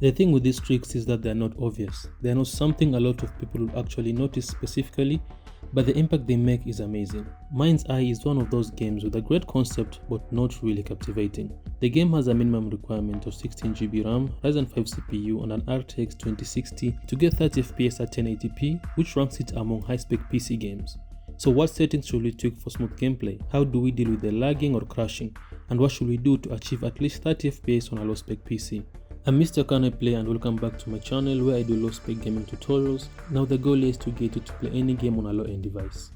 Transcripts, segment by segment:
The thing with these tricks is that they are not obvious. They are not something a lot of people will actually notice specifically, but the impact they make is amazing. Mindseye is one of those games with a great concept but not really captivating. The game has a minimum requirement of 16GB RAM, Ryzen 5 CPU and an RTX 2060 to get 30 FPS at 1080p, which ranks it among high-spec PC games. So what settings should we tweak for smooth gameplay? How do we deal with the lagging or crashing? And what should we do to achieve at least 30 FPS on a low-spec PC? I'm Mr.CanIplay and welcome back to my channel where I do low-spec gaming tutorials. Now the goal is to get you to play any game on a low-end device.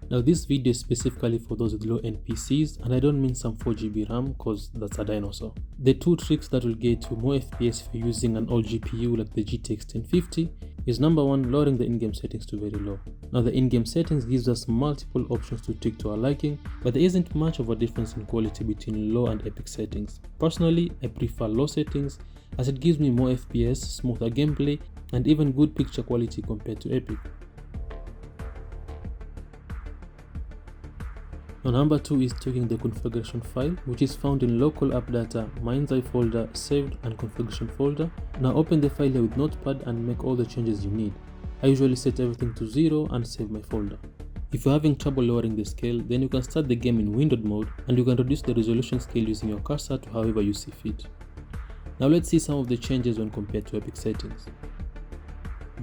Now this video is specifically for those with low-end PCs, and I don't mean some 4GB RAM cause that's a dinosaur. The two tricks that will get you more FPS if you're using an old GPU like the GTX 1050 is number one, lowering the in-game settings to very low. Now the in-game settings gives us multiple options to tweak to our liking, but there isn't much of a difference in quality between low and epic settings. Personally, I prefer low settings as it gives me more FPS, smoother gameplay, and even good picture quality compared to epic. Now number 2 is tweaking the configuration file, which is found in local appdata, Mindseye folder, saved and configuration folder. Now open the file here with notepad and make all the changes you need. I usually set everything to 0 and save my folder. If you're having trouble lowering the scale, then you can start the game in windowed mode and you can reduce the resolution scale using your cursor to however you see fit. Now let's see some of the changes when compared to epic settings.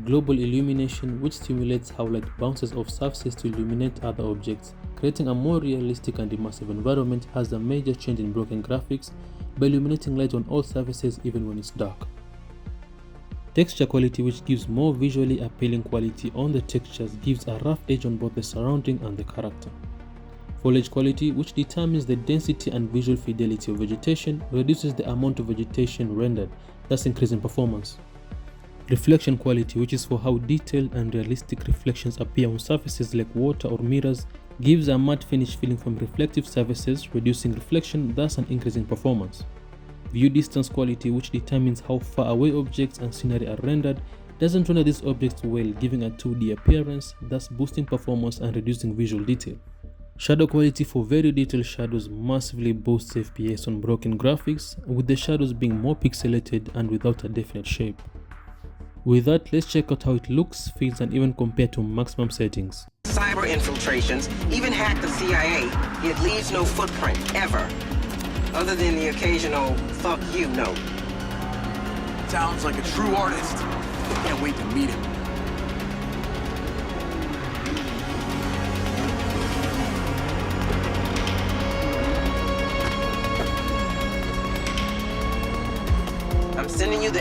Global illumination, which stimulates how light bounces off surfaces to illuminate other objects, creating a more realistic and immersive environment, has a major change in broken graphics by illuminating light on all surfaces even when it's dark. Texture quality, which gives more visually appealing quality on the textures, gives a rough edge on both the surrounding and the character. Foliage quality, which determines the density and visual fidelity of vegetation, reduces the amount of vegetation rendered, thus increasing performance. Reflection quality, which is for how detailed and realistic reflections appear on surfaces like water or mirrors, gives a matte finish feeling from reflective surfaces, reducing reflection, thus an increase in performance. View distance quality, which determines how far away objects and scenery are rendered, doesn't render these objects well, giving a 2D appearance, thus boosting performance and reducing visual detail. Shadow quality, for very detailed shadows, massively boosts FPS on broken graphics, with the shadows being more pixelated and without a definite shape. With that, let's check out how it looks, feels, and even compare to maximum settings. Cyber infiltrations, even hack the CIA, it leaves no footprint, ever. Other than the occasional fuck you note. Sounds like a true artist. Can't wait to meet him. I'm sending you the